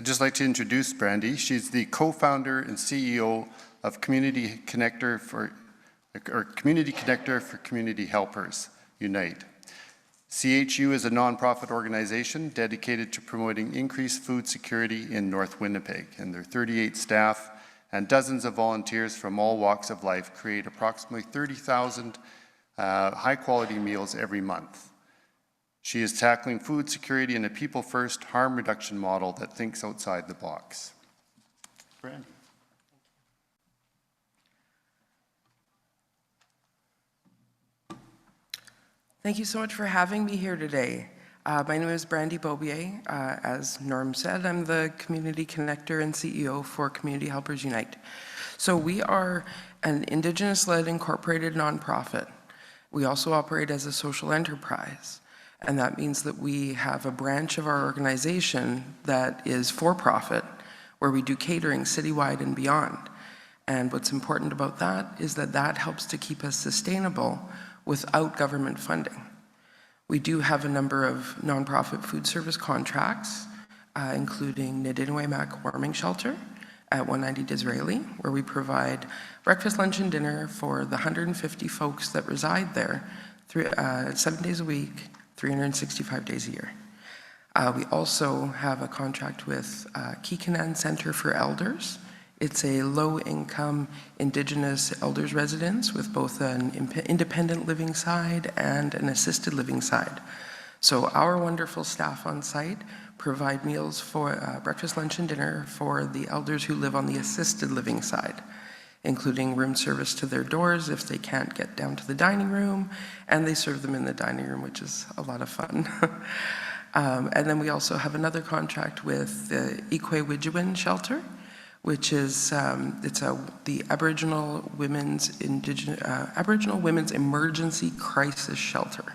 I'd just like to introduce Brandy. She's the co-founder and CEO of Community Connector for Community Helpers Unite. CHU is a nonprofit organization dedicated to promoting increased food security in North Winnipeg, and their 38 staff and dozens of volunteers from all walks of life create approximately 30,000 high-quality meals every month. She is tackling food security in a people-first, harm reduction model that thinks outside the box. Brandy. Thank you so much for having me here today. My name is Brandy Bobier. As Norm said, I'm the Community Connector and CEO for Community Helpers Unite. So we are an Indigenous-led incorporated nonprofit. We also operate as a social enterprise. And that means that we have a branch of our organization that is for-profit, where we do catering citywide and beyond. And what's important about that is that that helps to keep us sustainable without government funding. We do have a number of nonprofit food service contracts, including Nidinwaymak Warming Shelter at 190 Disraeli, where we provide breakfast, lunch, and dinner for the 150 folks that reside there 7 days a week, 365 days a year. We also have a contract with Kikanan Center for Elders. It's a low-income Indigenous elders residence with both an independent living side and an assisted living side. So our wonderful staff on site provide meals for breakfast, lunch, and dinner for the elders who live on the assisted living side, including room service to their doors if they can't get down to the dining room, and they serve them in the dining room, which is a lot of fun. And then we also have another contract with the Ikwe-Widjewin Shelter, which is the Aboriginal Women's Emergency Crisis Shelter.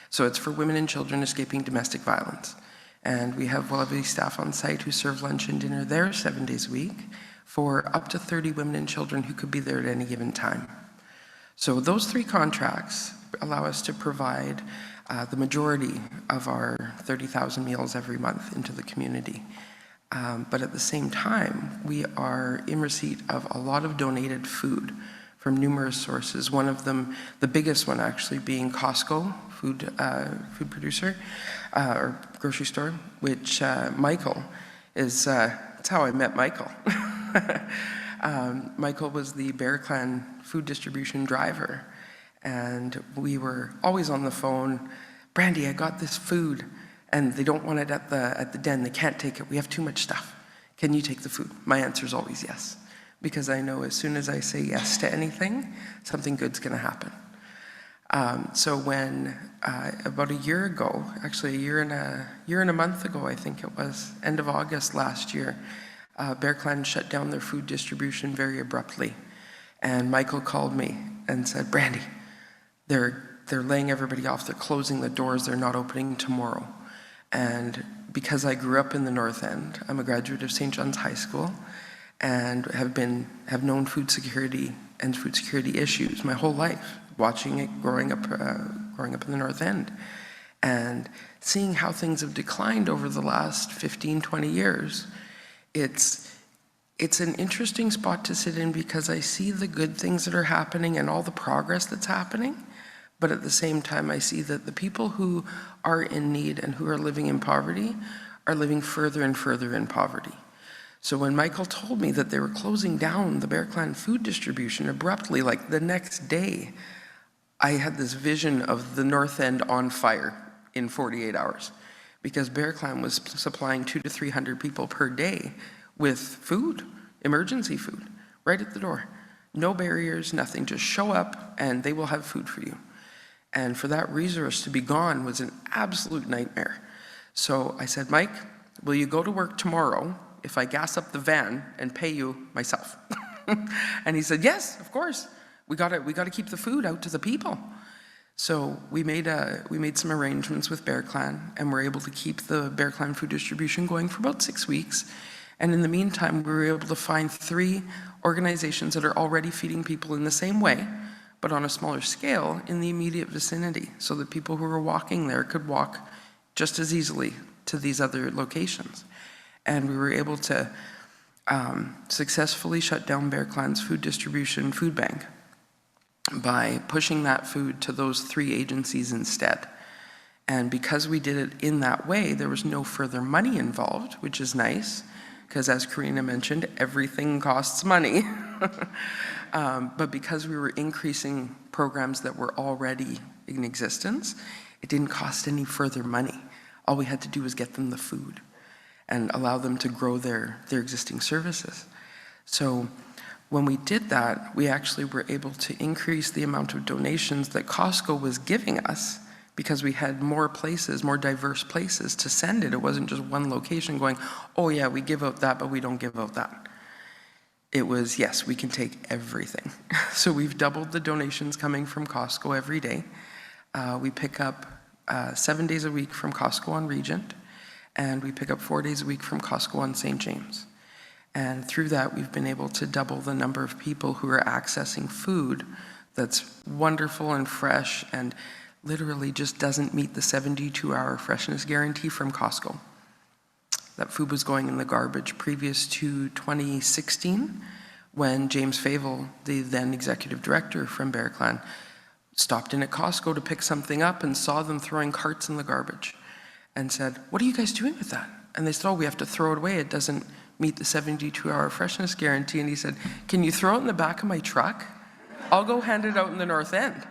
So it's for women and children escaping domestic violence. And we have lovely staff on site who serve lunch and dinner there 7 days a week for up to 30 women and children who could be there at any given time. So those three contracts allow us to provide the majority of our 30,000 meals every month into the community. But at the same time, we are in receipt of a lot of donated food from numerous sources. One of them, the biggest one actually, being Costco, food producer, or grocery store, which Michael is, that's how I met Michael. Michael was the Bear Clan food distribution driver, and we were always on the phone. Brandy, I got this food, and they don't want it at the den. They can't take it. We have too much stuff. Can you take the food? My answer is always yes, because I know as soon as I say yes to anything, something good's going to happen. So when about a year ago, actually a year and a month ago, I think it was, end of August last year, Bear Clan shut down their food distribution very abruptly. And Michael called me and said, Brandy, they're laying everybody off. They're closing the doors. They're not opening tomorrow. And because I grew up in the North End, I'm a graduate of St. John's High School and have known food security and food security issues my whole life, watching it growing up in the North End and seeing how things have declined over the last 15, 20 years. It's an interesting spot to sit in because I see the good things that are happening and all the progress that's happening, but at the same time I see that the people who are in need and who are living in poverty are living further and further in poverty. So when Michael told me that they were closing down the Bear Clan food distribution abruptly, like the next day, I had this vision of the North End on fire in 48 hours because Bear Clan was supplying 200 to 300 people per day with food, emergency food, right at the door. No barriers, nothing, just show up and they will have food for you. And for that resource to be gone was an absolute nightmare. So I said, Mike, will you go to work tomorrow if I gas up the van and pay you myself? And he said, yes, of course. We gotta keep the food out to the people. So we made some arrangements with Bear Clan, and we're able to keep the Bear Clan food distribution going for about 6 weeks. And in the meantime, we were able to find 3 organizations that are already feeding people in the same way, but on a smaller scale in the immediate vicinity, so that people who were walking there could walk just as easily to these other locations. And we were able to successfully shut down Bear Clan's food distribution food bank by pushing that food to those 3 agencies instead. And because we did it in that way, there was no further money involved, which is nice, because as Carina mentioned, everything costs money. But because we were increasing programs that were already in existence, it didn't cost any further money. All we had to do was get them the food and allow them to grow their existing services. So when we did that, we actually were able to increase the amount of donations that Costco was giving us because we had more places, more diverse places to send it. It wasn't just one location going, oh yeah, we give out that, but we don't give out that. It was, yes, we can take everything. So we've doubled the donations coming from Costco every day. We pick up 7 days a week from Costco on Regent, and we pick up 4 days a week from Costco on St. James. And through that, we've been able to double the number of people who are accessing food that's wonderful and fresh and literally just doesn't meet the 72-hour freshness guarantee from Costco. That food was going in the garbage previous to 2016 when James Favel, the then executive director from Bear Clan, stopped in at Costco to pick something up and saw them throwing carts in the garbage and said, what are you guys doing with that? And they said, oh, we have to throw it away. It doesn't meet the 72-hour freshness guarantee. And he said, can you throw it in the back of my truck? I'll go hand it out in the North End.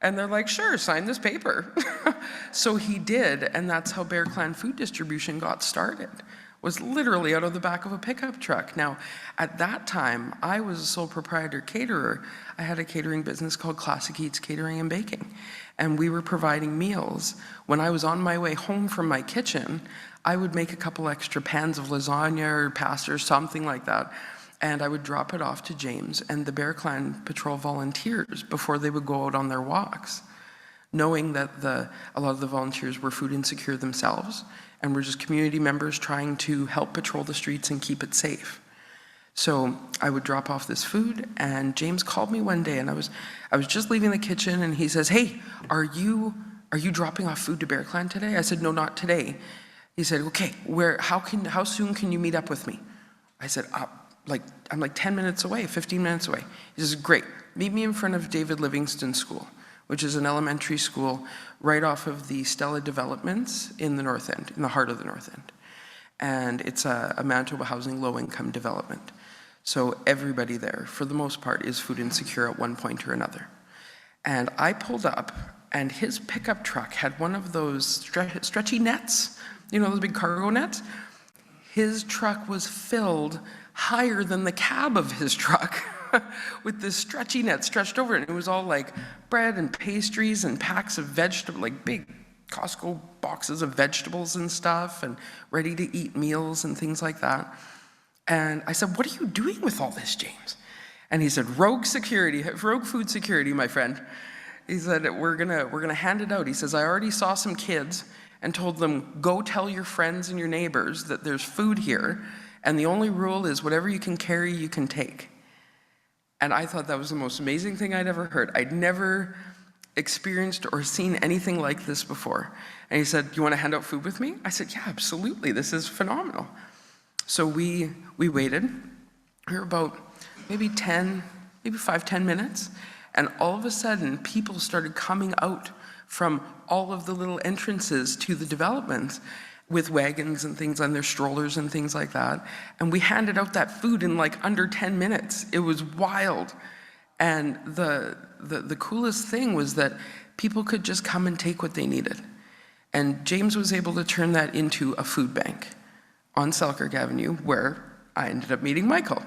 And they're like, sure, sign this paper. So he did, and that's how Bear Clan food distribution got started, was literally out of the back of a pickup truck. Now, at that time, I was a sole proprietor caterer. I had a catering business called Classic Eats Catering and Baking, and we were providing meals. When I was on my way home from my kitchen, I would make a couple extra pans of lasagna or pasta or something like that, and I would drop it off to James and the Bear Clan Patrol volunteers before they would go out on their walks, knowing that a lot of the volunteers were food insecure themselves and were just community members trying to help patrol the streets and keep it safe. So I would drop off this food, and James called me one day, and I was just leaving the kitchen, and he says, hey, are you dropping off food to Bear Clan today? I said, no, not today. He said, okay, how soon can you meet up with me? I said, I'm like 10 minutes away, 15 minutes away. He says, great, meet me in front of David Livingston School, which is an elementary school right off of the Stella Developments in the North End, in the heart of the North End. And it's a Manitoba Housing low-income development. So everybody there, for the most part, is food insecure at one point or another. And I pulled up, and his pickup truck had one of those stretchy nets, you know, those big cargo nets. His truck was filled higher than the cab of his truck with this stretchy net stretched over it. And it was all like bread and pastries and packs of vegetables, like big Costco boxes of vegetables and stuff, and ready to eat meals and things like that. And I said, what are you doing with all this, James? And he said, rogue food security, my friend. He said, we're gonna hand it out. He says, I already saw some kids and told them, go tell your friends and your neighbors that there's food here, and the only rule is whatever you can carry, you can take. And I thought that was the most amazing thing I'd ever heard. I'd never experienced or seen anything like this before. And he said, you want to hand out food with me? I said, yeah, absolutely. This is phenomenal. So we waited. We were about maybe 5-10 minutes. And all of a sudden, people started coming out from all of the little entrances to the developments with wagons and things on their strollers and things like that. And we handed out that food in like under 10 minutes. It was wild. And the coolest thing was that people could just come and take what they needed. And James was able to turn that into a food bank on Selkirk Avenue, where I ended up meeting Michael.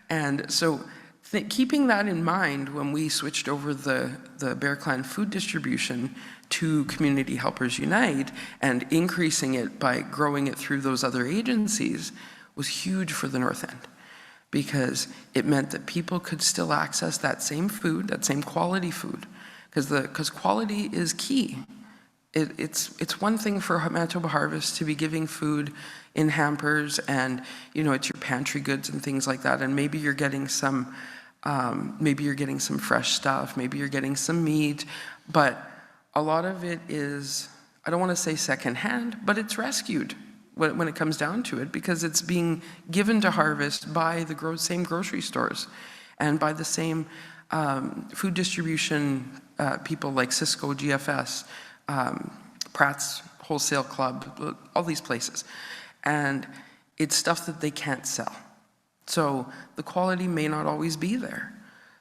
And so keeping that in mind when we switched over the Bear Clan food distribution to Community Helpers Unite and increasing it by growing it through those other agencies was huge for the North End, because it meant that people could still access that same food, that same quality food, because quality is key. It's one thing for Manitoba Harvest to be giving food in hampers and, you know, it's your pantry goods and things like that, and maybe you're getting some fresh stuff, maybe you're getting some meat, but a lot of it is, I don't want to say secondhand, but it's rescued. when it comes down to it, because it's being given to Harvest by the same grocery stores and by the same food distribution people like Cisco, GFS, Pratt's Wholesale Club, all these places. And it's stuff that they can't sell. So the quality may not always be there.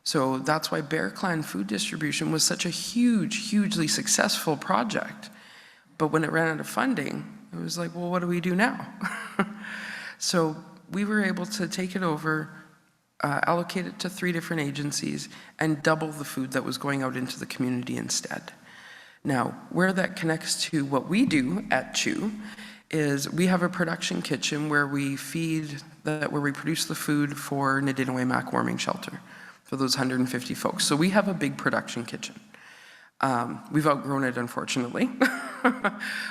So that's why Bear Clan Food Distribution was such a hugely successful project. But when it ran out of funding, it was like, well, what do we do now? So we were able to take it over, allocate it to 3 different agencies, and double the food that was going out into the community instead. Now, where that connects to what we do at CHEW is we have a production kitchen where we where we produce the food for Nidinaway Warming Shelter for those 150 folks. So we have a big production kitchen. We've outgrown it, unfortunately,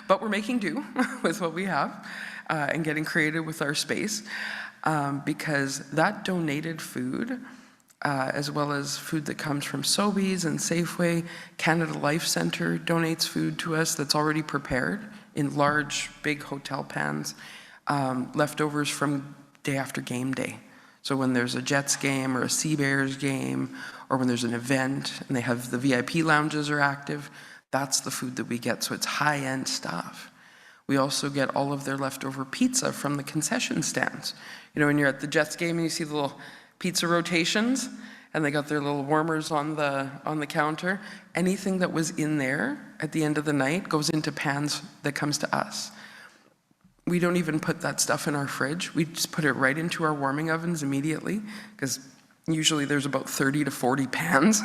but we're making do with what we have and getting creative with our space because that donated food, as well as food that comes from Sobeys and Safeway, Canada Life Centre donates food to us that's already prepared in large, big hotel pans, leftovers from day after game day. So when there's a Jets game or a Sea Bears game, or when there's an event and they have the VIP lounges are active, that's the food that we get. So it's high-end stuff. We also get all of their leftover pizza from the concession stands. You know, when you're at the Jets game and you see the little pizza rotations, and they got their little warmers on the counter, anything that was in there at the end of the night goes into pans that comes to us. We don't even put that stuff in our fridge. We just put it right into our warming ovens immediately, because usually there's about 30 to 40 pans,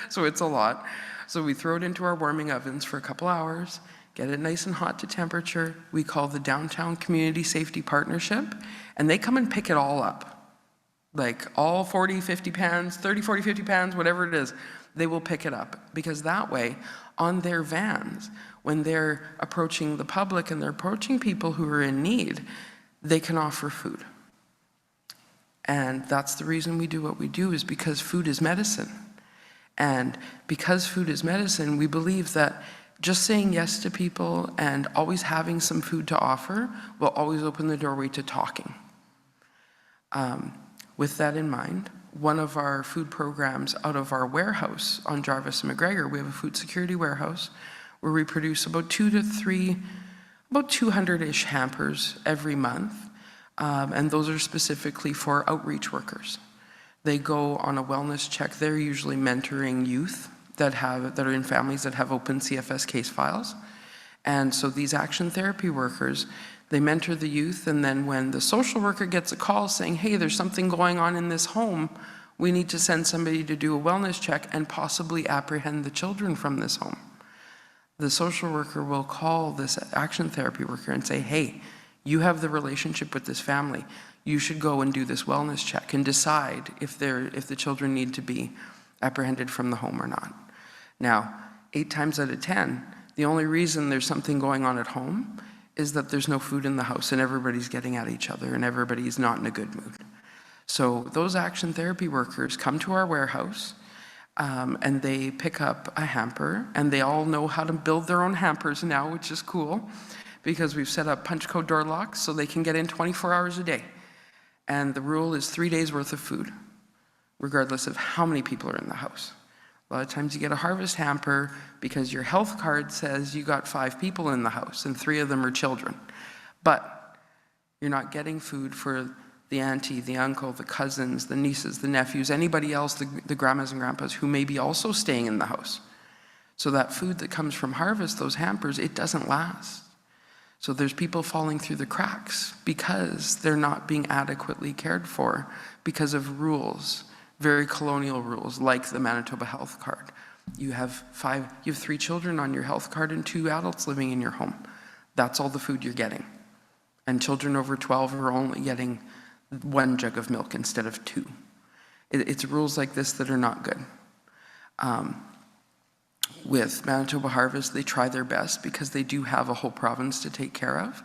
so it's a lot. So we throw it into our warming ovens for a couple hours, get it nice and hot to temperature. We call the Downtown Community Safety Partnership, and they come and pick it all up. Like all 40, 50 pans, 30, 40, 50 pans, whatever it is, they will pick it up. Because that way, on their vans, when they're approaching the public and they're approaching people who are in need, they can offer food. And that's the reason we do what we do, is because food is medicine. And because food is medicine, we believe that just saying yes to people and always having some food to offer will always open the doorway to talking. With that in mind, one of our food programs out of our warehouse on Jarvis and McGregor, we have a food security warehouse where we produce about 200-ish hampers every month. And those are specifically for outreach workers. They go on a wellness check. They're usually mentoring youth that are in families that have open CFS case files. And so these action therapy workers, they mentor the youth, and then when the social worker gets a call saying, hey, there's something going on in this home, we need to send somebody to do a wellness check and possibly apprehend the children from this home. The social worker will call this action therapy worker and say, hey, you have the relationship with this family. You should go and do this wellness check and decide if the children need to be apprehended from the home or not. Now, 8 times out of 10, the only reason there's something going on at home is that there's no food in the house and everybody's getting at each other and everybody's not in a good mood. So those action therapy workers come to our warehouse and they pick up a hamper, and they all know how to build their own hampers now, which is cool, because we've set up punch code door locks so they can get in 24 hours a day. And the rule is 3 days worth of food, regardless of how many people are in the house. A lot of times you get a harvest hamper because your health card says you got 5 people in the house and 3 of them are children. But you're not getting food for the auntie, the uncle, the cousins, the nieces, the nephews, anybody else, the grandmas and grandpas who may be also staying in the house. So that food that comes from harvest, those hampers, it doesn't last. So there's people falling through the cracks because they're not being adequately cared for because of rules. Very colonial rules, like the Manitoba health card. You have 3 children on your health card and 2 adults living in your home. That's all the food you're getting. And children over 12 are only getting 1 jug of milk instead of 2. It's rules like this that are not good. With Manitoba Harvest, they try their best because they do have a whole province to take care of.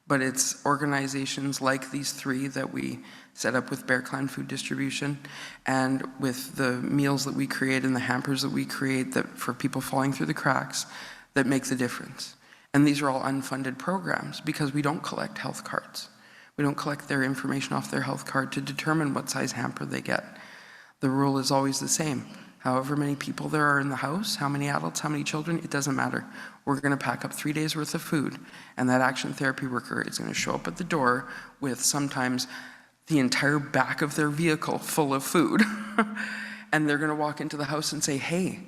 But it's organizations like these 3 that we set up with Bear Clan Food Distribution, and with the meals that we create and the hampers that we create that for people falling through the cracks, that make the difference. And these are all unfunded programs because we don't collect health cards. We don't collect their information off their health card to determine what size hamper they get. The rule is always the same. However many people there are in the house, how many adults, how many children, it doesn't matter. We're going to pack up 3 days worth of food, and that action therapy worker is going to show up at the door with sometimes the entire back of their vehicle full of food. And they're going to walk into the house and say, hey,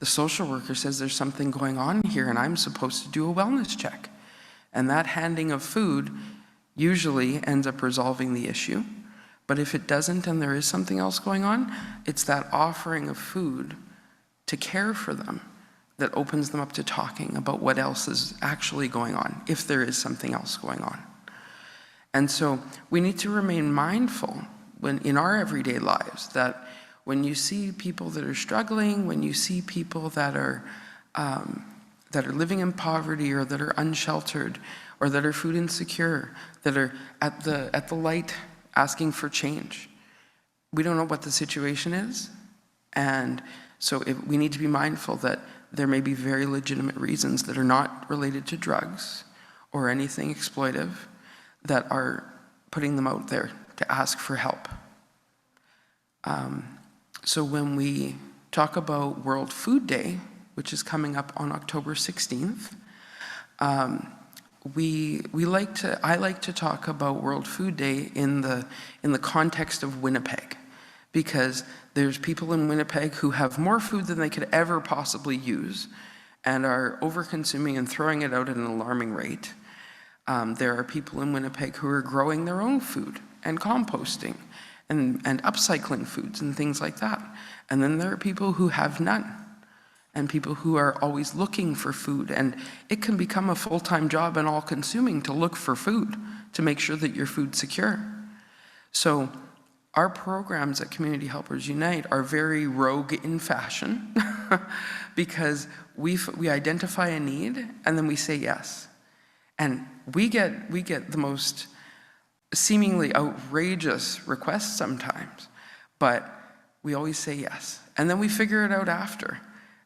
the social worker says there's something going on here and I'm supposed to do a wellness check. And that handing of food usually ends up resolving the issue. But if it doesn't and there is something else going on, it's that offering of food to care for them that opens them up to talking about what else is actually going on, if there is something else going on. And so we need to remain mindful in our everyday lives that when you see people that are struggling, when you see people that are living in poverty or that are unsheltered or that are food insecure, that are at the light asking for change. We don't know what the situation is, and so we need to be mindful that there may be very legitimate reasons that are not related to drugs or anything exploitive that are putting them out there to ask for help. So when we talk about World Food Day, which is coming up on October 16th, I like to talk about World Food Day in the context of Winnipeg, because there's people in Winnipeg who have more food than they could ever possibly use and are over-consuming and throwing it out at an alarming rate. There are people in Winnipeg who are growing their own food and composting and upcycling foods and things like that. And then there are people who have none, and people who are always looking for food. And it can become a full-time job and all-consuming to look for food, to make sure that your food's secure. So our programs at Community Helpers Unite are very rogue in fashion because we identify a need and then we say yes. And we get the most seemingly outrageous requests sometimes, but we always say yes. And then we figure it out after.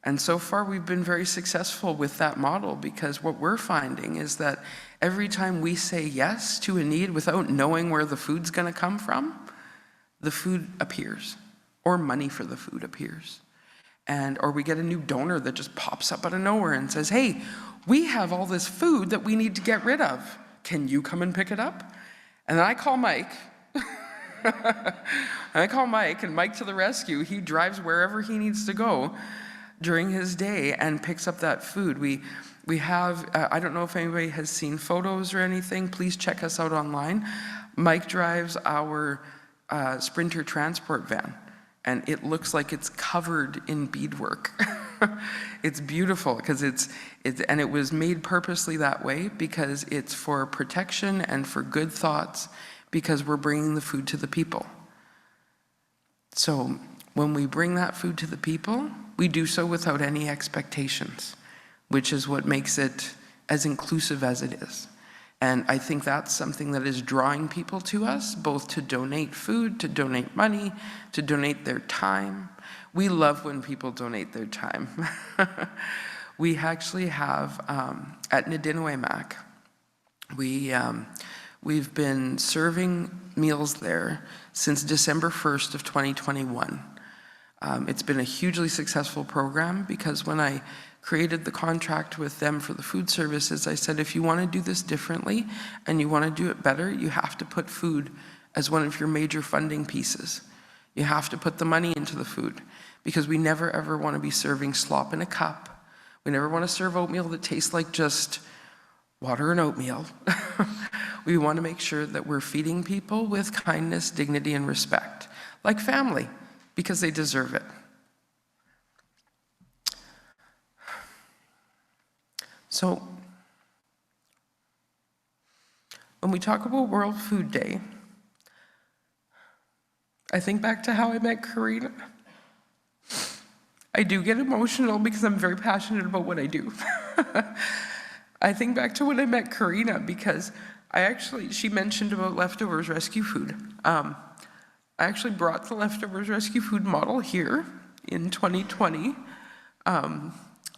And so far, we've been very successful with that model, because what we're finding is that every time we say yes to a need without knowing where the food's going to come from, the food appears, or money for the food appears. Or we get a new donor that just pops up out of nowhere and says, hey, we have all this food that we need to get rid of. Can you come and pick it up? And then I call Mike. And Mike to the rescue. He drives wherever he needs to go during his day and picks up that food. We have, I don't know if anybody has seen photos or anything, please check us out online. Mike drives our Sprinter transport van, and it looks like it's covered in beadwork. It's beautiful because and it was made purposely that way because it's for protection and for good thoughts, because we're bringing the food to the people. So when we bring that food to the people, we do so without any expectations, which is what makes it as inclusive as it is. And I think that's something that is drawing people to us, both to donate food, to donate money, to donate their time. We love when people donate their time. We actually have, at Nadinaway, we've been serving meals there since December 1st of 2021. It's been a hugely successful program because when I created the contract with them for the food services, I said, if you want to do this differently and you want to do it better, you have to put food as one of your major funding pieces. You have to put the money into the food, because we never ever want to be serving slop in a cup. We never want to serve oatmeal that tastes like just water and oatmeal. We want to make sure that we're feeding people with kindness, dignity, and respect, like family, because they deserve it. So, when we talk about World Food Day, I think back to how I met Carina. I do get emotional because I'm very passionate about what I do. I think back to when I met Carina because she mentioned about leftovers rescue food. I actually brought the leftovers rescue food model here in 2020.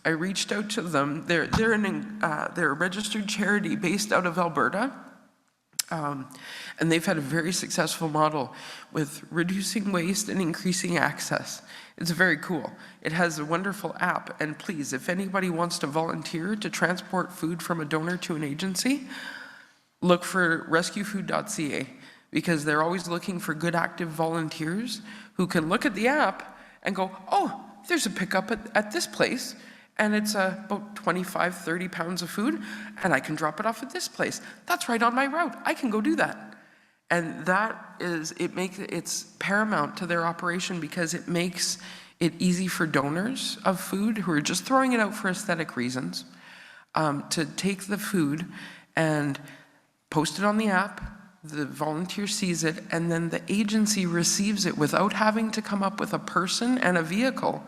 I reached out to them. They're a registered charity based out of Alberta. And they've had a very successful model with reducing waste and increasing access. It's very cool. It has a wonderful app, and please, if anybody wants to volunteer to transport food from a donor to an agency, look for rescuefood.ca, because they're always looking for good active volunteers who can look at the app and go, oh, there's a pickup at this place, and it's about 25, 30 pounds of food, and I can drop it off at this place. That's right on my route. I can go do that. And that is, it's paramount to their operation, because it makes it easy for donors of food who are just throwing it out for aesthetic reasons to take the food and post it on the app. The volunteer sees it, and then the agency receives it without having to come up with a person and a vehicle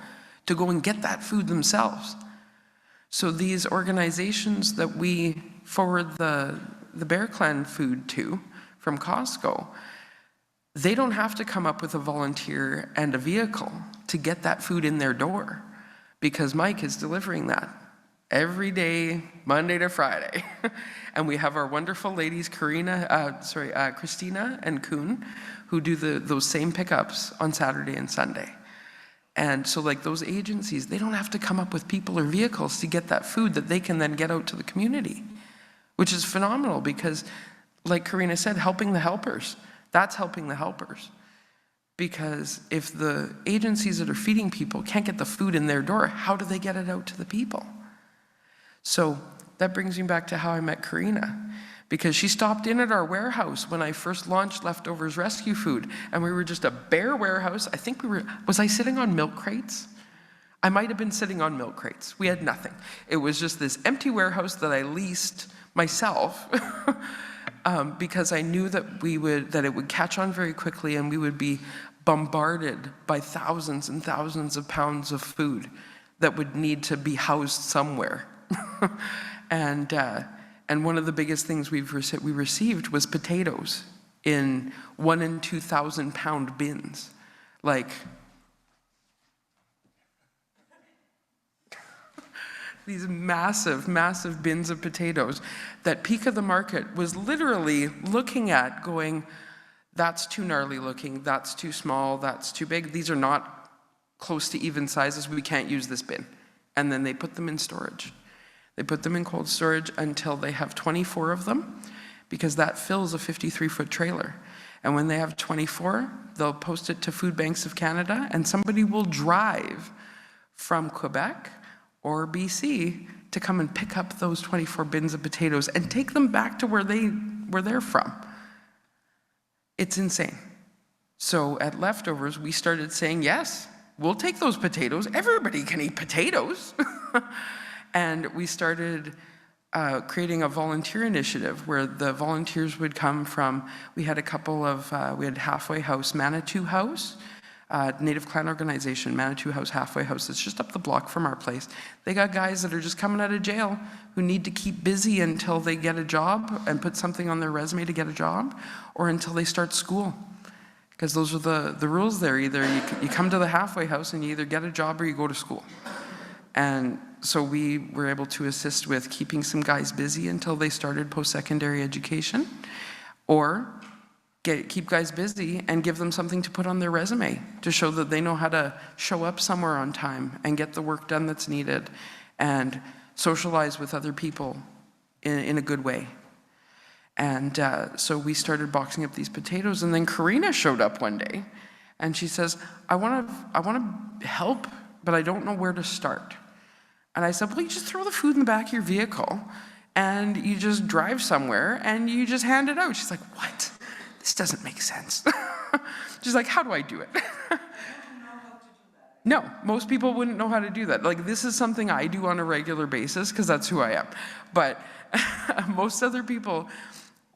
to go and get that food themselves. So these organizations that we forward the Bear Clan food to from Costco, they don't have to come up with a volunteer and a vehicle to get that food in their door, because Mike is delivering that every day, Monday to Friday. And we have our wonderful ladies, Christina and Kuhn, who do those same pickups on Saturday and Sunday. And so like those agencies, they don't have to come up with people or vehicles to get that food that they can then get out to the community, which is phenomenal, because like Carina said, helping the helpers, that's helping the helpers. Because if the agencies that are feeding people can't get the food in their door, how do they get it out to the people? So that brings me back to how I met Carina, because she stopped in at our warehouse when I first launched Leftovers Rescue Food, and we were just a bare warehouse. I think was I sitting on milk crates? I might have been sitting on milk crates. We had nothing. It was just this empty warehouse that I leased myself because I knew that it would catch on very quickly, and we would be bombarded by thousands and thousands of pounds of food that would need to be housed somewhere. And one of the biggest things we received was potatoes in 1,000 and 2,000 pound bins. Like, these massive, massive bins of potatoes that Peak of the Market was literally looking at going, that's too gnarly looking, that's too small, that's too big. These are not close to even sizes, we can't use this bin. And then they put them in storage. They put them in cold storage until they have 24 of them, because that fills a 53-foot trailer. And when they have 24, they'll post it to Food Banks of Canada, and somebody will drive from Quebec or BC to come and pick up those 24 bins of potatoes and take them back to where they're from. It's insane. So at Leftovers, we started saying, yes, we'll take those potatoes. Everybody can eat potatoes. And we started creating a volunteer initiative where the volunteers would come from, we had Halfway House, Manitou House, Native Clan organization, Manitou House, Halfway House, it's just up the block from our place. They got guys that are just coming out of jail who need to keep busy until they get a job and put something on their resume to get a job, or until they start school. Because those are the rules there. Either you come to the Halfway House and you either get a job or you go to school. And so we were able to assist with keeping some guys busy until they started post-secondary education, or keep guys busy and give them something to put on their resume to show that they know how to show up somewhere on time and get the work done that's needed and socialize with other people in a good way. And so we started boxing up these potatoes, and then Carina showed up one day and she says, I want to help, but I don't know where to start. And I said, well, you just throw the food in the back of your vehicle and you just drive somewhere and you just hand it out. She's like, what? This doesn't make sense. She's like, how do I do it? No, most people wouldn't know how to do that. Like, this is something I do on a regular basis because that's who I am. But most other people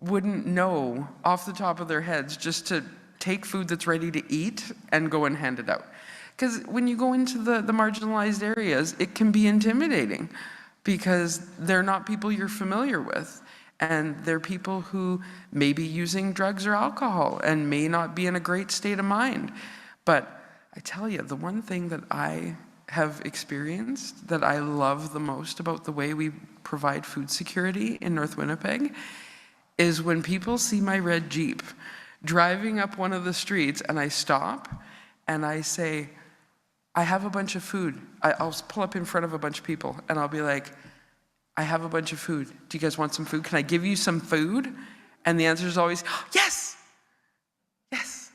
wouldn't know off the top of their heads just to take food that's ready to eat and go and hand it out. Because when you go into the marginalized areas, it can be intimidating because they're not people you're familiar with. And they're people who may be using drugs or alcohol and may not be in a great state of mind. But I tell you, the one thing that I have experienced that I love the most about the way we provide food security in North Winnipeg is when people see my red Jeep driving up one of the streets and I stop and I say, I have a bunch of food. I'll pull up in front of a bunch of people and I'll be like, I have a bunch of food. Do you guys want some food? Can I give you some food? And the answer is always, yes, yes.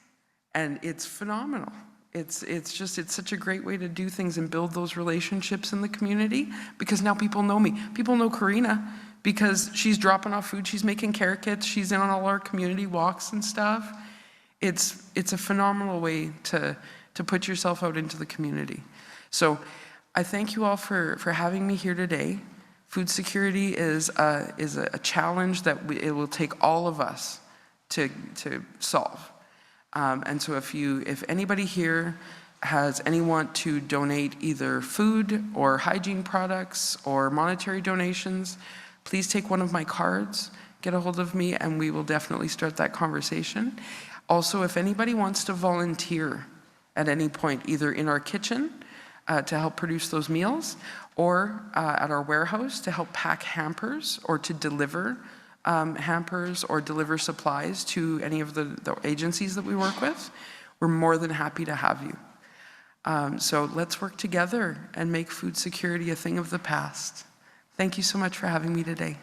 And it's phenomenal. It's such a great way to do things and build those relationships in the community, because now people know me. People know Carina because she's dropping off food, she's making care kits, she's in on all our community walks and stuff. It's a phenomenal way to put yourself out into the community. So I thank you all for having me here today. Food security is a challenge that it will take all of us to solve. And so if anybody here has any want to donate either food or hygiene products or monetary donations, please take one of my cards, get a hold of me, and we will definitely start that conversation. Also, if anybody wants to volunteer at any point, either in our kitchen to help produce those meals, or at our warehouse to help pack hampers or to deliver hampers or deliver supplies to any of the agencies that we work with, we're more than happy to have you. So let's work together and make food security a thing of the past. Thank you so much for having me today.